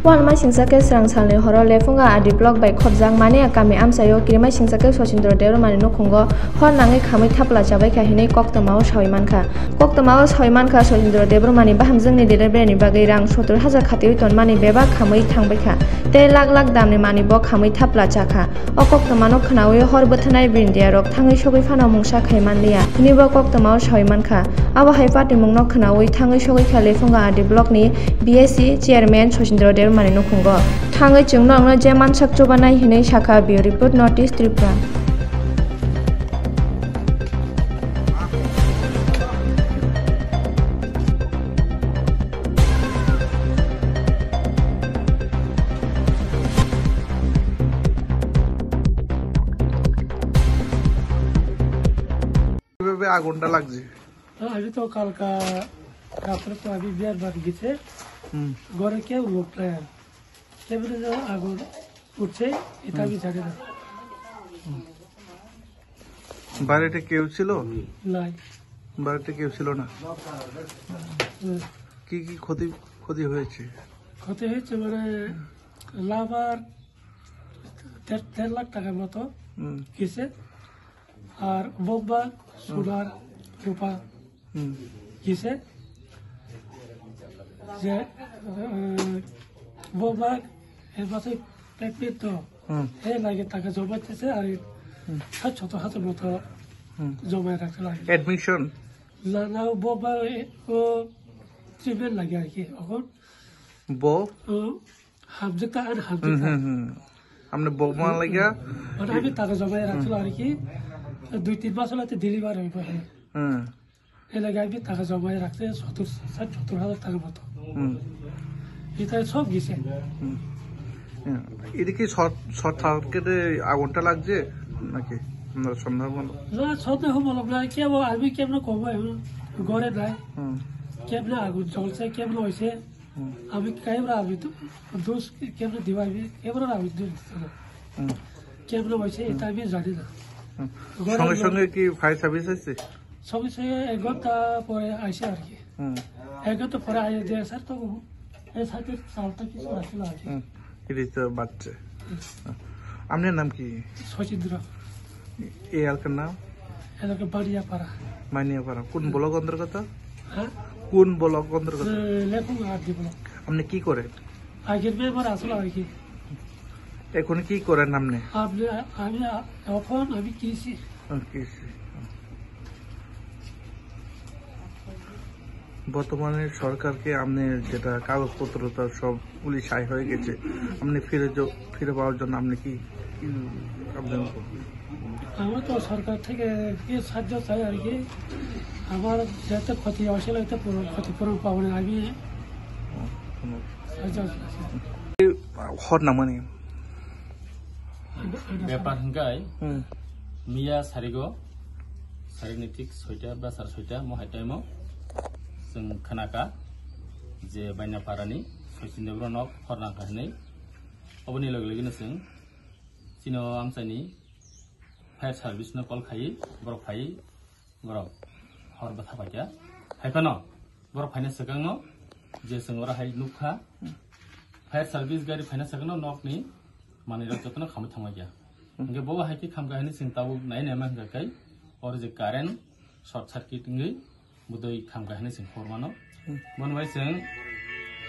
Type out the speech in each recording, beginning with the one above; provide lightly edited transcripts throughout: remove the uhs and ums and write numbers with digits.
Walma singsake serang salni horo lefunga adi blok by khobjang mani akami amsayo kirima singsake Socindra Devromani nukhungo hor nangai khamai thapla jabai kha hinai koktamao sawimankha Socindra Devromani bahamjangni delivery bagai rang 70,000 khatiwi tonmani beba khamai thangbaikha te lakh damni mani bo khamai thapla chakha o koktamano khnawi hor bothanai bindia rok thangai sogoi phano mungsa khaimanliya nibo koktamao sawimankha abo haipati mungno khnawi thangai sogoi kha lefunga adi blok ni BSC chairman Socindra Devromani nukhungo thangai chungnongno je mansak chobanai hinai shakha bio report notice Tripura আগুনটা লাগছে আমি তো কালকা রাত্রে তো আমি বিয়ার বাড়ি গেছে ঘরে কেউ লোক নাই কেমনে আগুন উঠছে এটা আমি জানি না বাড়িতে কেউ ছিল নাই বাড়িতে কেউ ছিল না কি কি ক্ষতি হয়েছে মানে লাভার 1.5 লাখ টাকার মতো গেছে আর বোম্বা সোনার রূপা গেছে যে বোম্বা এর মাসে প্রেগনেন্ট তো এই লাগে টাকা জমাইতেছে আর 7,000 মতো জমায় রাখতে লাগে অ্যাডমিশন না বোম্বা ও ট্রিটমেন্ট লাগে আর কি এখন হামজেটা আর হামজেটা আমরা বোম্বা লাগা আমি টাকা জমায় রাখছিল আর কি 2-3 মাস হলে ডেলিভারি হইব এই লাগে আমি টাকা জমায় রাখছে 70,000 টাকার মতো এটা সব গেছে এদিকে শর্ট সার্কিটে আগুনটা লাগছে নাকি সন্দেহ না সন্দেহ বলো না কেমন আমি কেমন কব ঘরে নাই কেমন আগুন জ্বলছে কেমন হয়েছে আমি কেমন আমি তো দোষ কেমন দিবাইবি কেমন আমি কেমন হয়েছে এটা আমি জানি না সঙ্গে সঙ্গে কি ফায়ার সার্ভিস আছে সঙ্গে সঙ্গে 1 ঘন্টা পরে আসে আর কি 1 ঘন্টা পরে আয় যে স্যার তো এই সাথে চালটা কিছু আসলে আর কি এটা তো বাচ্চা আপনার নাম কি সচিন্দ্র এই এলাকার নাম এলাকা মানিয়াপাড়া কোন ব্লক অন্তর্গত হ্যাঁ কোন ব্লক অন্তর্গত লেখুন আর দিব আপনি কি করেন আগের মেম্বার আসলে আর কি এখন কি করেন আপনি আমি এখন আমি কৃষি বর্তমানে সরকারকে আপনি যেটা কাগজপত্র তার সব পুলিশ আয় হয়ে গেছে আপনি ফিরে পাওয়ার জন্য আপনি কি আমরা তো সরকার থেকে সাহায্য চাই আর কি আমার যাতে ক্ষতি আসলে ক্ষতিপূরণ পাবো না আমি হর না মানে ব্যাপার হংকাই মিয়া সারিনি ঠিক 6টা বা 6:30 মহাই টাইমও जों खोनाका जे बायनापारानि Socindra Devromani हरनांखा होननाय अबनि लोगो लोगोनो जों सिनो आमसानि फायार सार्भिसनो कल खायो बरफ फायो बरफ हरबा थाबायगा हायफानो बरफ फायनो सगांनो जे जों अराहाय नुखा फायार सार्भिस गारि फायनो सगांनो नकनि माने रजतनो खामो थांबायगा इंगे बो हायखि खामगा होनो जों ताबो नायनायमा होनगाय और जे कारेन्ट शर्ट सार्किट इंगे बुदय खामगा होनो जों फरमानो मनबाय जों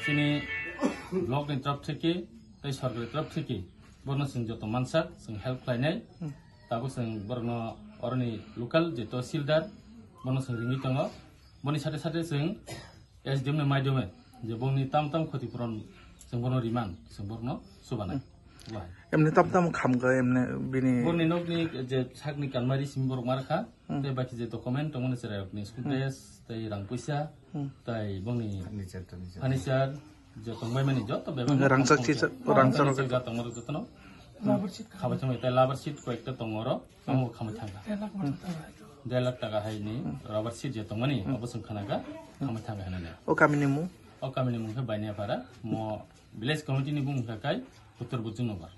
सिनि ब्लक नि तरफ থেকে তাই সরকারের तरफ থেকে বর্ণ जों যত মানসাক जों हेल्प खालायनाय ताबो जों बर्न अरनि लोकल जे तहसिलदार बर्न जों रिंगि दङ बनि साथे साथे जों एसडिएम नि माध्यमे जे बंनि ताम क्षतिपूरण जों बर्न रिमान जों बर्न सुबानाय एमने ताम खामगा एमने बिनि बर्नि नकनि जे साकनि कानमारि सिम बर मारखा ते बाकी जे डकुमेन्ट दङ ने सेरायकनि स्कुल ड्रेस ताई रां पैसा ताई बंनि फार्निचार जे तंबाय माने जत बेबा रांसाक तंगरो जतनो खाबाय थांबाय ताई लाबार सीट कयेकटा तंगरो आमो खामो थांगा 1.5 लाख टाका हायनि राबार सीट जे तंमानि अबसं खानागा खामो थांगा होननानै ओ कामिनि मु बायनापारा म विलेज कमिटिनि बुंखाय उत्तर बुजुनगर